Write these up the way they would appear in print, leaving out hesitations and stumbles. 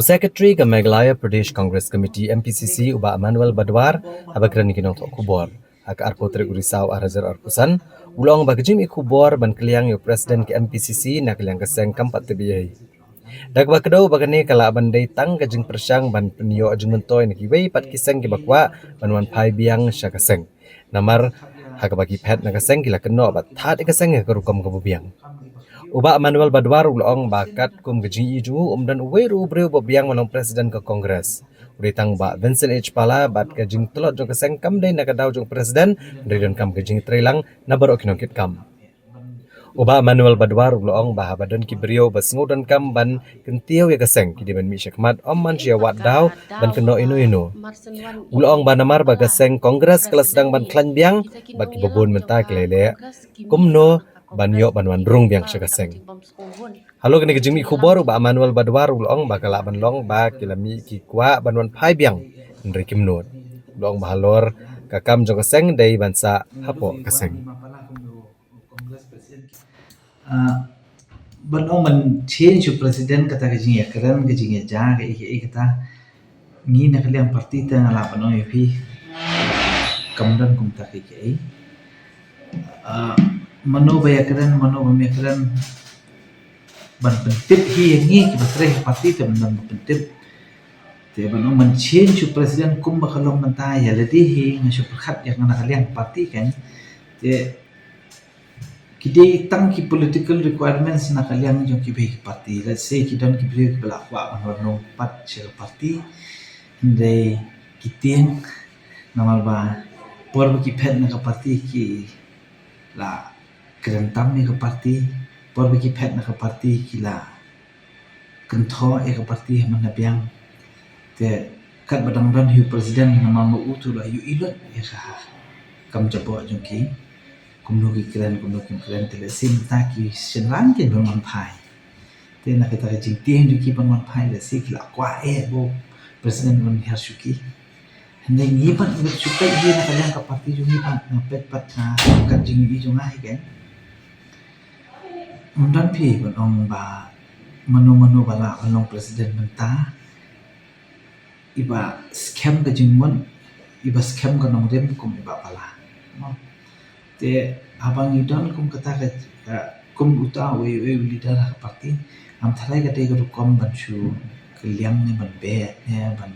Secretary ke Meghalaya Pradesh Congress Committee MPCC uba Manuel Badwar abagran kinong tok kubor ak arpotri urisau arajar arpusan ulong bagajim ikubor ban kliang yo president ke MPCC nak kliang keseng kampat tebiyai dagba kedau bagane kala bandai tang gajing persang ban penio ajung mentoy nak iwei pat kiseng ki bakwa banwan pai biang sya keseng namar hakabagi pet nak keseng kila keno bat that keseng ke rukom ke biang Uba Manuel Badwar ulong bakat kum gaji iju dan uweru breu bobiang manong presiden ke kongres. Uritang ba Vincent H. Pala bat gajing telot jong keseng kam day nakadaw jong presiden dari kam gajing trilang na baro kinongkit kam. Uba Manuel Badwar ulong ba badan ki brio basngo dan kam ban kentiau ya keseng kidi ban mi syakmat man sia wat daw ban keno inu. Ulong ba namar ba keseng kongres kelas sedang ban klan biang bagi bobon menta kelele. Kumno banyo banwan rung biang syakaseng. Halo kini kejimi kubor ba Manuel Badwar ulong ba kala banlong ba kilami ki kwa banwan pai biang ndri kimnot. Ulong ba halor kakam jong kaseng dai bansa hapo kaseng. Banong man change president kata kajing ya keren kajing ya ja ke kata ni nak liang parti ta ngala banong pi kamdan kum ta ke mano bayakran mano bamekran ban pentip hi ngi ki batre parti te ban pentip te ban man change president kum bakalong manta ya ledi hi ngasyo perkhat yang nak liang parti kan te kide tang ki political requirements nak liang jong ki be parti let's say ki don ki bre ki bala kwa ban no pat che parti ndai kitien namal ba por ki phet na ka parti ki la kerentam ni ke parti por bagi pet nak ke parti kila kentho ke parti mana biang te kat badang dan hiu presiden nama mu utu la yu ilot ya ka kam jabo jongki kumno ki keren te le sim ta ki senlan ke ban pai te nak kita jing tien ki ban pai le si kila kwa bo presiden ban harsuki Hendai ngipan ngat sukai dia nak kalian ke parti jungi pan ngapet pat na kat jingi jungai kan Mundan pi banong ba manu bala banong presiden menta iba scam ke jingmon iba scam ke nong rem kum iba bala te abang idon kum kata ke kum uta we leader ke parti am thalai ke te ko kom ban chu keliang ne ban be ne ban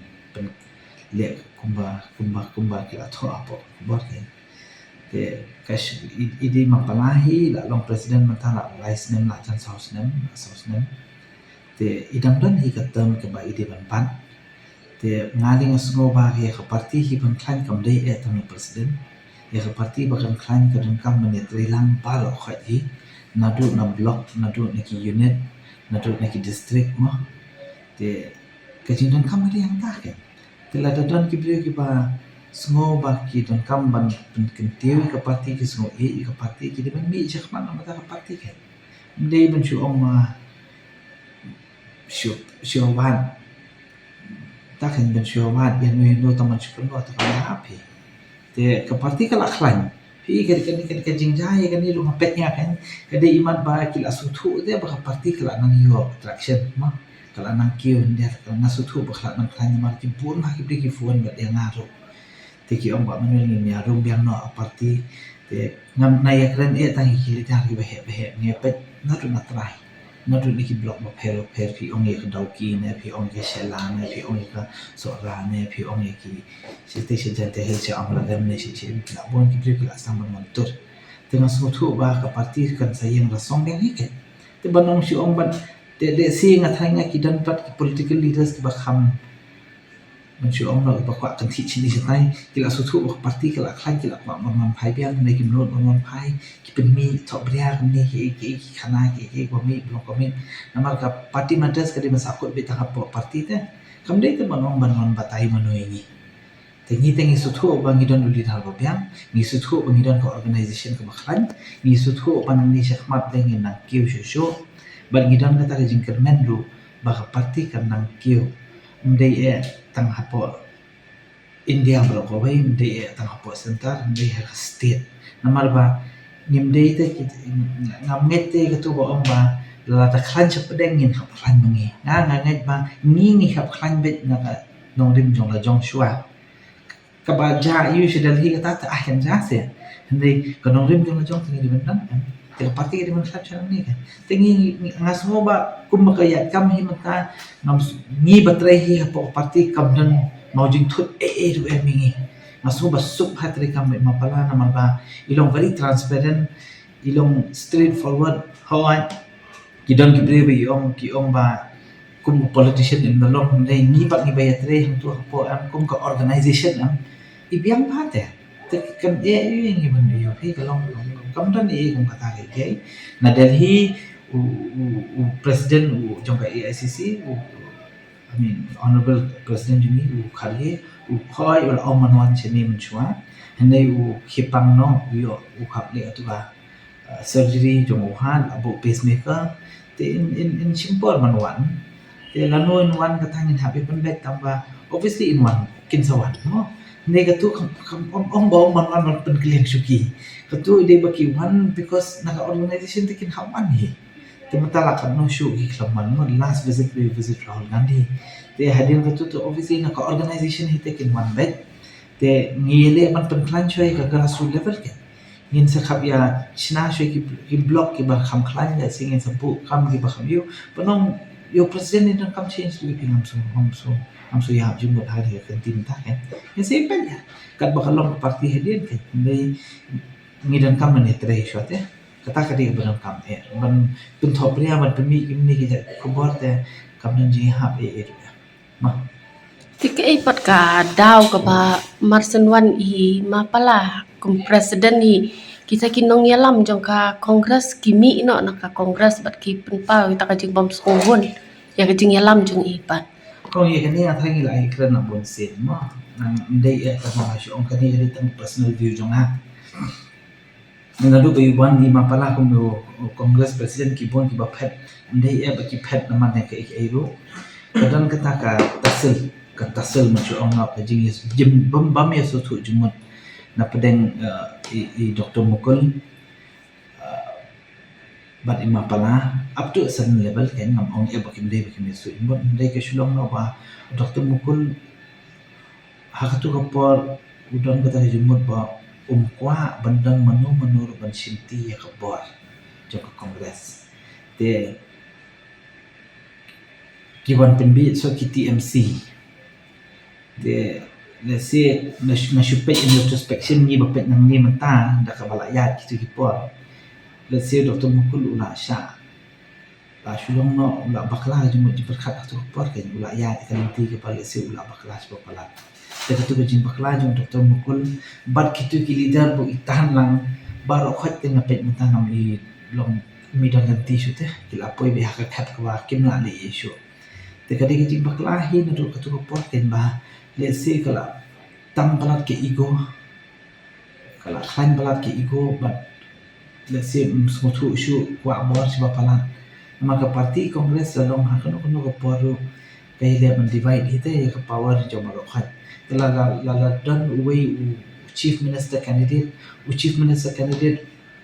le kumba kila tho apo bor te kash idi mapalahi la long president matala vice nem la chan south nem te idam dan hi katam ke ba idi ban pan te ngaling asgo ba ke parti hi ban klan kam dei tam president ya ke parti bakan klan ka dan kam ne trilang palo khaji nadu na block nadu na ki unit nadu na ki district mo te kajinan kam yang ta ke Tila dadan ki beliau ki ba sengo ba ki don kam ban kentiu ke parti ki sengo ke parti ki ban mi je khman ma ta parti kan ndai ban chu ong ma shu wan ta kan ban shu wan yan no ta man chu no ta kan happy te ke parti kala khlan pi ke jingjai kan ni lu ngapetnya kan ke de iman ba ki la sutu de ba parti kala nang yo attraction ma kalau nang kio dia kalau nasu tu bakal nang klanya marti pun lagi beri fuan buat dia ngaruh. Teki om bak manual ni arum biang no parti te ngam naya keren tangi kili dah behe ngepet nadu natrai nadu ni ki blok ba per pi ong ye kedauki ne pi ong ye shela ne pi ong ye ka sora ne pi ong ye ki site sejate hel se amla gam ne si la bon ki beri la sang ban montor. Tengah suatu ba ka parti kan sayang rasong biang iket. Te banong si om ban de si ngatanya ki dan pat political leaders ki bakham mencu ong no bakwa kan thi chini setai kila sutu parti kila klan kila kwa mon pai biang ne ki mlot mon pai ki pen mi thok bria ni ki khana ki ko mi blok ko mi namar ka parti matters ka di masakut be ta parti te kam de te mon batai mano ini tengi sutu bang idon uli dal bo biang ni sutu bang idon ko organization ka bakhlan ni sutu pan ni syakmat dengan nak kiu shu ban gidan kata ke jingker menlu baka parti kan nang kio mdei tang hapo India bro ko bai mdei tang hapo center mdei ha state namar ba nimdei te ngamete ke tu ba la ta klan cha pedeng ngin khap klan mangi ngai ba ngi khap klan bet na ka nong rim jong la jong shua ka ba ja yu shi dal hi ka ta kan ja se hindi ka nong rim jong la jong tingi di bentan te ka parti di ben klan cha ni kan tingi ngaso ba kum ba ka ya kam hi mata ngam ngi batre hi po parti kam dan mau jing thut du mingi ngaso ba sup hatri kam ma pala na ba ilong very transparent ilong straightforward hawan kidon kibre ki ong ba kum politician in belong dei ni pak ni bayat re hang tu po am kum ka organization am ibiang pa te kan ni ban yo he ka long kam dan kum kata ke na Delhi u president u jong ka AICC I mean honorable president jumi u khali u khoi ul omanwan cheni menchua handai u khipang no yo u khap le atu ba surgery jong uhan abu pacemaker te in simple man wan te lanu in wan ka thangin happy pen bet tamba obviously in wan kin sawan no ne ka tu om ba man wan pen kliang suki ka tu ide ba ki wan because naka organization te kin hawan hi te matala kan no shu hi klaman no last visit Rahul Gandhi te hadin ka tu obviously naka organization hi te kin wan bet te ngile man pen klan choi ka grassroots level ke ngin sa khap ya china shwe ki block ki ba kham khlan ya singin sa pu kam ki ba kham yu panong yo president ni kam change li pi am so ya jum ba hari kan tim ta kan ya se pen ya kat ba kalong parti hedin ke dei ngidan kam ne tre shot ya kata ka di ban kam ban pun thop ria ban pemi kim ni ki khobor te kam nan ji hap ma Tika ipat ka daw ka ba Marsan Wan i mapala kum president ni kita kinong yalam jong ka kongres kimi no na ka kongres bat ki penpau ta ka jing bom songwon ya ka jing yalam jong ipat kong ye kan ya thangi la ikran na bon sen ma nan dei ya ta ma shi on kan ye tang personal view jong ha ngadu ba yuban ni mapala kum yo kongres president ki bon ki ba phet dei ya ba ki phet na man ka ik ero kadang kata ka tasel macam orang apa jenis bam ya suatu jumut na pedeng Dr. Mukul bat ima pala up to a certain level kan ngam ong e bakim su imbon dai ke shulong no ba Dr. Mukul hakatu kapor udon kata jumut ba kwa bandang menur ban sinti ya kapor joko kongres te kiwan penbi so ki TMC de let's say na shupet in retrospection ni bapet nang ni mata da ka balayat kitu kipor let's say Dr. Mukul ula sha la shulong no ula bakla jumut di berkat atu por kan ula ya kanti ke pale se ula bakla so pala de tu ke jin bakla jung Dr. Mukul bat kitu ki leader bu itahan lang baro khat ke na pet mata ngam i long mi dan ganti su te kila poi be hak khat ka kim la le isu te kadi ke jin bakla hi na tu ka tu por kan ba let's say kalau tam balat ke ego kalau klan balat ke ego but let's say semua isu kuat bor sebab palan maka parti kongres salong hakan kono ko poru pele ban divide ite ya ke power joma ro khat la done away chief minister candidate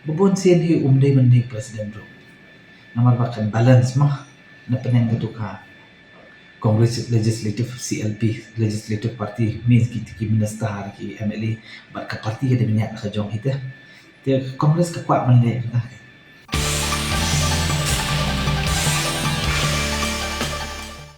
bobon sen hi umdai mandi president ro namar bakan balance mah na peneng ketuka Congress Legislative CLP Legislative Party means ki minister ki MLA bat ka parti ke de minyak ka jong hite te Congress ka kwa man le